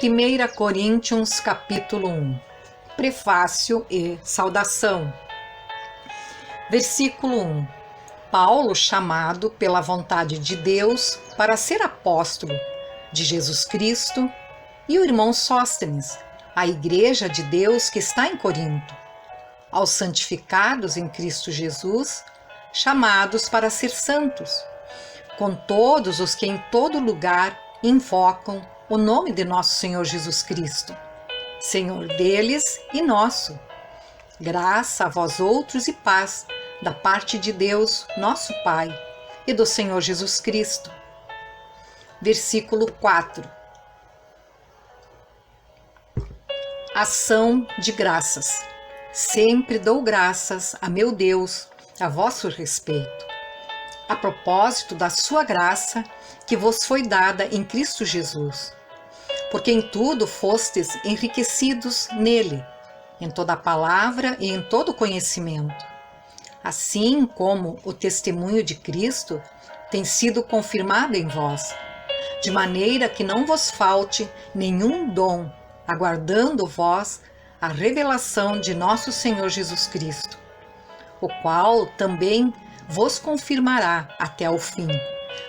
1 Coríntios capítulo 1. Prefácio e saudação. Versículo 1. Paulo, chamado pela vontade de Deus para ser apóstolo de Jesus Cristo, e o irmão Sóstenes, a igreja de Deus que está em Corinto, aos santificados em Cristo Jesus, chamados para ser santos, com todos os que em todo lugar invocam o nome de nosso Senhor Jesus Cristo, Senhor deles e nosso. Graça a vós outros e paz da parte de Deus, nosso Pai, e do Senhor Jesus Cristo. Versículo 4. Ação de graças. Sempre dou graças a meu Deus a vosso respeito, a propósito da sua graça que vos foi dada em Cristo Jesus, porque em tudo fostes enriquecidos nele, em toda palavra e em todo conhecimento, assim como o testemunho de Cristo tem sido confirmado em vós, de maneira que não vos falte nenhum dom, aguardando vós a revelação de nosso Senhor Jesus Cristo, o qual também vos confirmará até o fim,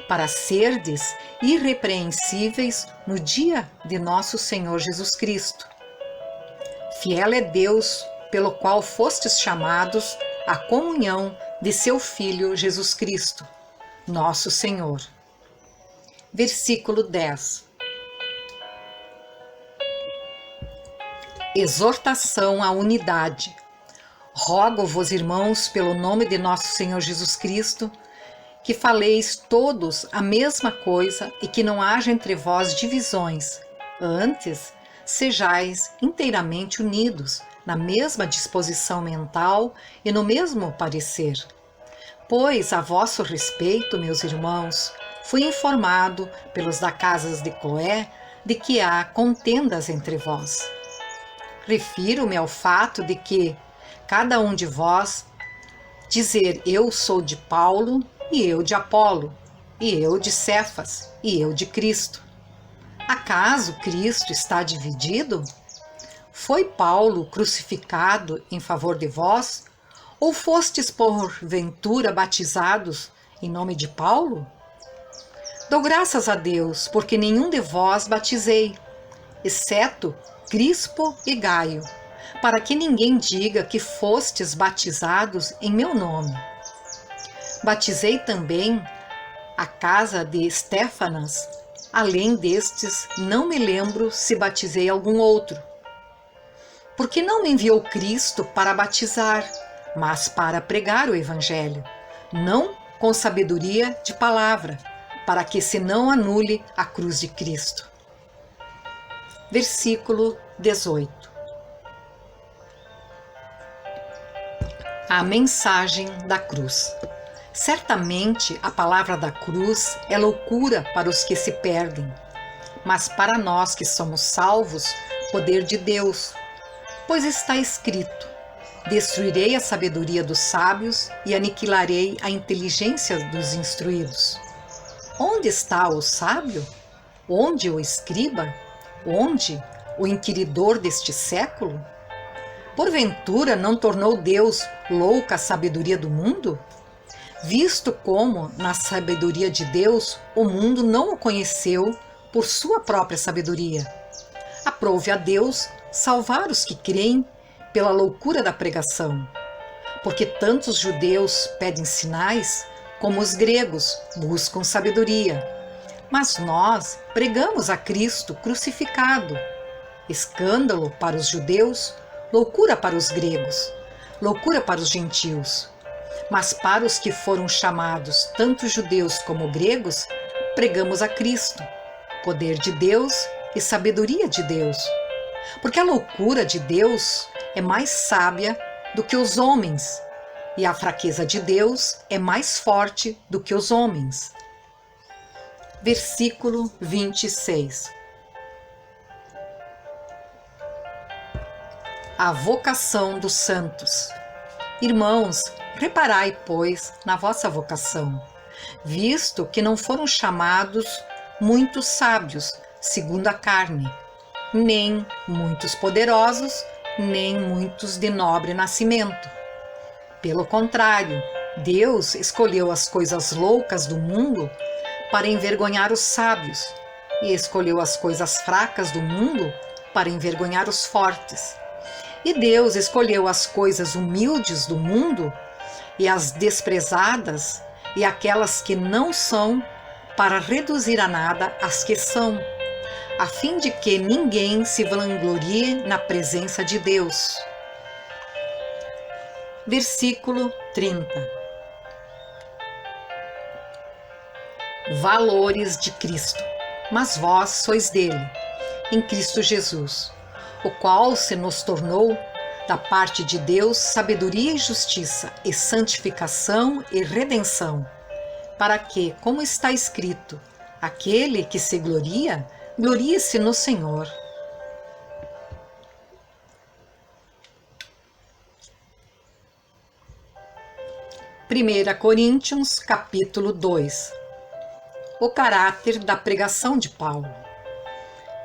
para serdes irrepreensíveis no dia de nosso Senhor Jesus Cristo. Fiel é Deus, pelo qual fostes chamados à comunhão de seu Filho Jesus Cristo, nosso Senhor. Versículo 10. Exortação à unidade. Rogo-vos, irmãos, pelo nome de nosso Senhor Jesus Cristo, que faleis todos a mesma coisa e que não haja entre vós divisões. Antes, sejais inteiramente unidos, na mesma disposição mental e no mesmo parecer. Pois, a vosso respeito, meus irmãos, fui informado pelos da casa de Cloé de que há contendas entre vós. Refiro-me ao fato de que cada um de vós dizer eu sou de Paulo, e eu de Apolo, e eu de Cefas, e eu de Cristo. Acaso Cristo está dividido? Foi Paulo crucificado em favor de vós? Ou fostes porventura batizados em nome de Paulo? Dou graças a Deus, porque nenhum de vós batizei, exceto Crispo e Gaio, para que ninguém diga que fostes batizados em meu nome. Batizei também a casa de Estéfanas. Além destes, não me lembro se batizei algum outro. Porque não me enviou Cristo para batizar, mas para pregar o Evangelho, não com sabedoria de palavra, para que se não anule a cruz de Cristo. Versículo 18. A mensagem da cruz. Certamente a palavra da cruz é loucura para os que se perdem, mas para nós que somos salvos, poder de Deus. Pois está escrito: destruirei a sabedoria dos sábios e aniquilarei a inteligência dos instruídos. Onde está o sábio? Onde o escriba? Onde o inquiridor deste século? Porventura não tornou Deus louca a sabedoria do mundo? Visto como, na sabedoria de Deus, o mundo não o conheceu por sua própria sabedoria. Aprove a Deus salvar os que creem pela loucura da pregação. Porque tanto os judeus pedem sinais, como os gregos buscam sabedoria. Mas nós pregamos a Cristo crucificado. Escândalo para os judeus, loucura para os gregos, loucura para os gentios. Mas para os que foram chamados, tanto judeus como gregos, pregamos a Cristo, poder de Deus e sabedoria de Deus. Porque a loucura de Deus é mais sábia do que os homens, e a fraqueza de Deus é mais forte do que os homens. Versículo 26. A vocação dos santos. Irmãos, reparai, pois, na vossa vocação, visto que não foram chamados muitos sábios, segundo a carne, nem muitos poderosos, nem muitos de nobre nascimento. Pelo contrário, Deus escolheu as coisas loucas do mundo para envergonhar os sábios, e escolheu as coisas fracas do mundo para envergonhar os fortes. E Deus escolheu as coisas humildes do mundo e as desprezadas e aquelas que não são, para reduzir a nada as que são, a fim de que ninguém se vanglorie na presença de Deus. Versículo 30. Valores de Cristo. Mas vós sois dele, em Cristo Jesus, o qual se nos tornou, da parte de Deus, sabedoria e justiça, e santificação e redenção, para que, como está escrito, aquele que se gloria, glorie-se no Senhor. Primeira Coríntios, capítulo 2. O caráter da pregação de Paulo.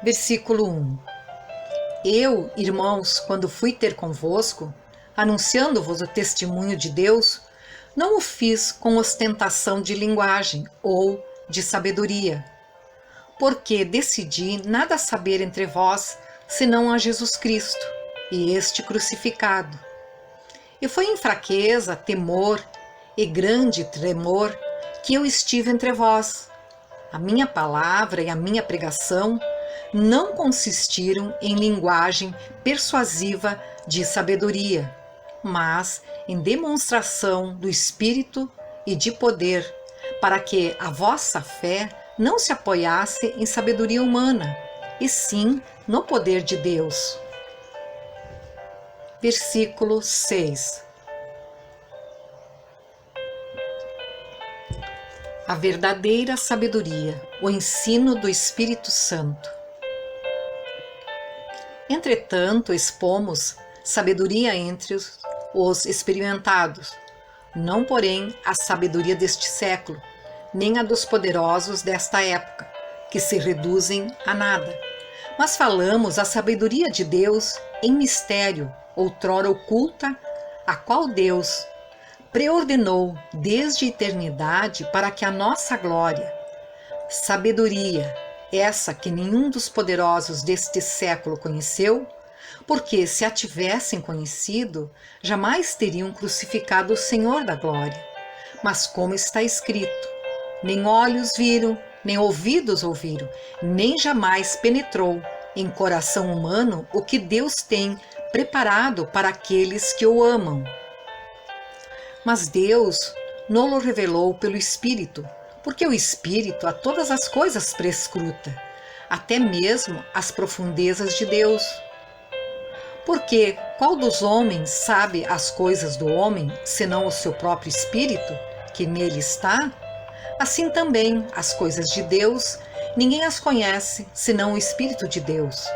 Versículo 1. Eu, irmãos, quando fui ter convosco, anunciando-vos o testemunho de Deus, não o fiz com ostentação de linguagem ou de sabedoria, porque decidi nada saber entre vós, senão a Jesus Cristo, e este crucificado. E foi em fraqueza, temor e grande tremor que eu estive entre vós. A minha palavra e a minha pregação não consistiram em linguagem persuasiva de sabedoria, mas em demonstração do Espírito e de poder, para que a vossa fé não se apoiasse em sabedoria humana, e sim no poder de Deus. Versículo 6. A verdadeira sabedoria, o ensino do Espírito Santo. Entretanto, expomos sabedoria entre os experimentados, não porém a sabedoria deste século, nem a dos poderosos desta época, que se reduzem a nada. Mas falamos a sabedoria de Deus em mistério, outrora oculta, a qual Deus preordenou desde a eternidade para que a nossa glória, sabedoria, essa que nenhum dos poderosos deste século conheceu, porque se a tivessem conhecido, jamais teriam crucificado o Senhor da glória. Mas como está escrito, nem olhos viram, nem ouvidos ouviram, nem jamais penetrou em coração humano o que Deus tem preparado para aqueles que o amam. Mas Deus nos revelou pelo Espírito, porque o Espírito a todas as coisas prescruta, até mesmo as profundezas de Deus. Porque qual dos homens sabe as coisas do homem, senão o seu próprio Espírito, que nele está? Assim também as coisas de Deus, ninguém as conhece, senão o Espírito de Deus.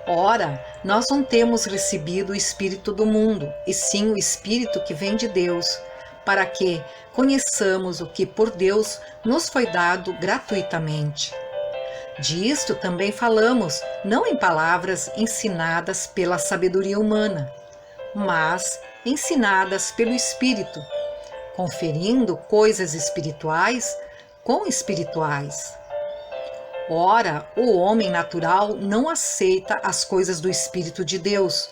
Ora, nós não temos recebido o Espírito do mundo, e sim o Espírito que vem de Deus, para que conheçamos o que por Deus nos foi dado gratuitamente. Disto também falamos, não em palavras ensinadas pela sabedoria humana, mas ensinadas pelo Espírito, conferindo coisas espirituais com espirituais. Ora, o homem natural não aceita as coisas do Espírito de Deus,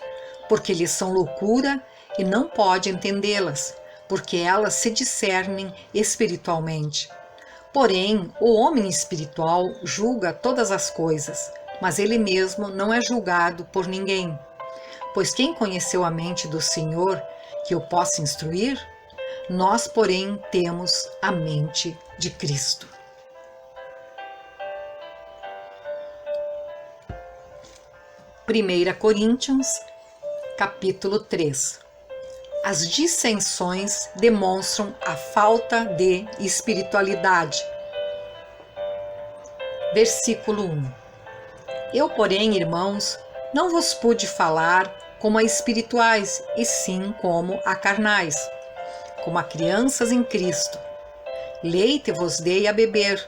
porque lhes são loucura e não pode entendê-las, porque elas se discernem espiritualmente. Porém, o homem espiritual julga todas as coisas, mas ele mesmo não é julgado por ninguém. Pois quem conheceu a mente do Senhor, que o possa instruir? Nós, porém, temos a mente de Cristo. Primeira Coríntios, capítulo 3. As dissensões demonstram a falta de espiritualidade. Versículo 1. Eu, porém, irmãos, não vos pude falar como a espirituais, e sim como a carnais, como a crianças em Cristo. Leite vos dei a beber,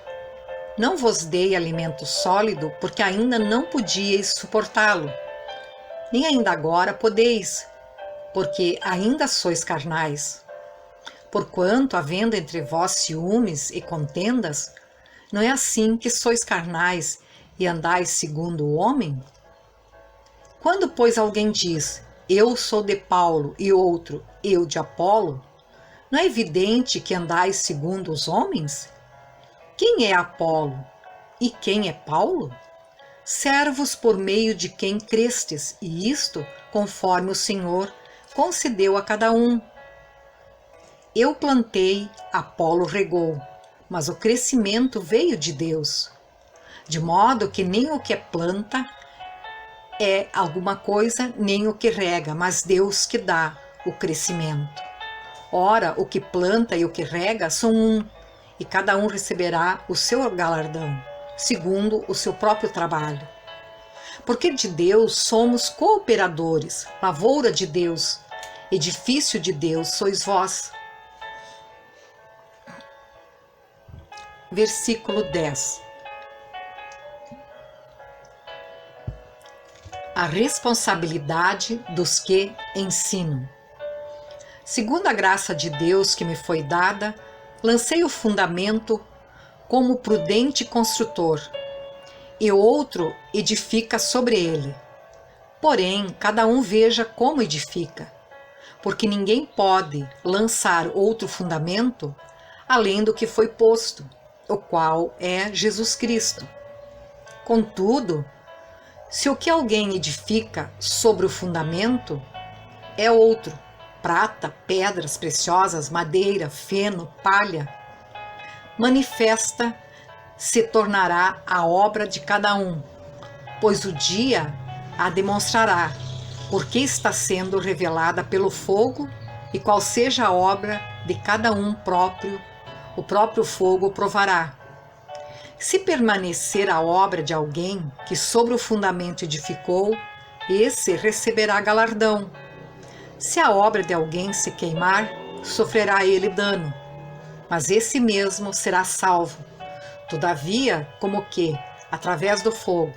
Não vos dei alimento sólido, porque ainda não podíeis suportá-lo, nem ainda agora podeis, porque ainda sois carnais. Porquanto, havendo entre vós ciúmes e contendas, não é assim que sois carnais e andais segundo o homem? Quando, pois, alguém diz, eu sou de Paulo, e outro, eu de Apolo, não é evidente que andais segundo os homens? Quem é Apolo e quem é Paulo? Servos por meio de quem crestes, e isto conforme o Senhor concedeu a cada um. Eu plantei, Apolo regou, mas o crescimento veio de Deus. De modo que nem o que planta é alguma coisa, nem o que rega, mas Deus que dá o crescimento. Ora, o que planta e o que rega são um, e cada um receberá o seu galardão, segundo o seu próprio trabalho. Porque de Deus somos cooperadores, lavoura de Deus, edifício de Deus sois vós. Versículo 10. A responsabilidade dos que ensinam. Segundo a graça de Deus que me foi dada, lancei o fundamento como prudente construtor, e outro edifica sobre ele. Porém, cada um veja como edifica, porque ninguém pode lançar outro fundamento além do que foi posto, o qual é Jesus Cristo. Contudo, se o que alguém edifica sobre o fundamento é outro, prata, pedras preciosas, madeira, feno, palha, manifesta se tornará a obra de cada um, pois o dia a demonstrará, porque está sendo revelada pelo fogo, e qual seja a obra de cada um o próprio fogo provará. Se permanecer a obra de alguém que sobre o fundamento edificou, esse receberá galardão. Se a obra de alguém se queimar, sofrerá ele dano, mas esse mesmo será salvo, todavia, como que, através do fogo.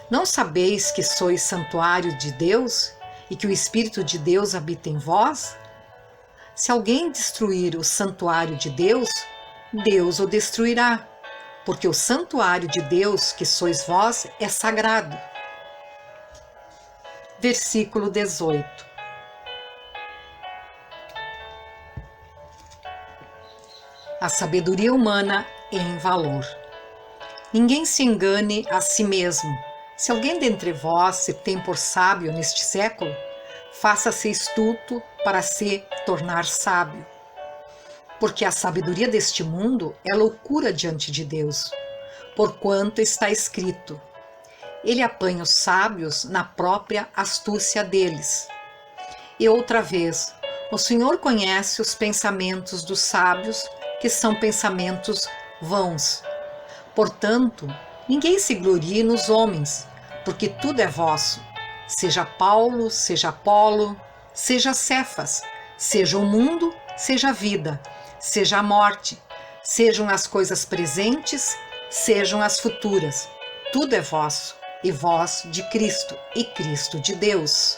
Não sabeis que sois santuário de Deus e que o Espírito de Deus habita em vós? Se alguém destruir o santuário de Deus, Deus o destruirá, porque o santuário de Deus, que sois vós, é sagrado. Versículo 18. A sabedoria humana em valor. Ninguém se engane a si mesmo. Se alguém dentre vós se tem por sábio neste século, faça-se astuto para se tornar sábio. Porque a sabedoria deste mundo é loucura diante de Deus, porquanto está escrito: ele apanha os sábios na própria astúcia deles. E outra vez, o Senhor conhece os pensamentos dos sábios, que são pensamentos vãos. Portanto, ninguém se glorie nos homens, porque tudo é vosso. Seja Paulo, seja Apolo, seja Cefas, seja o mundo, seja a vida, seja a morte, sejam as coisas presentes, sejam as futuras. Tudo é vosso, e vós de Cristo, e Cristo de Deus.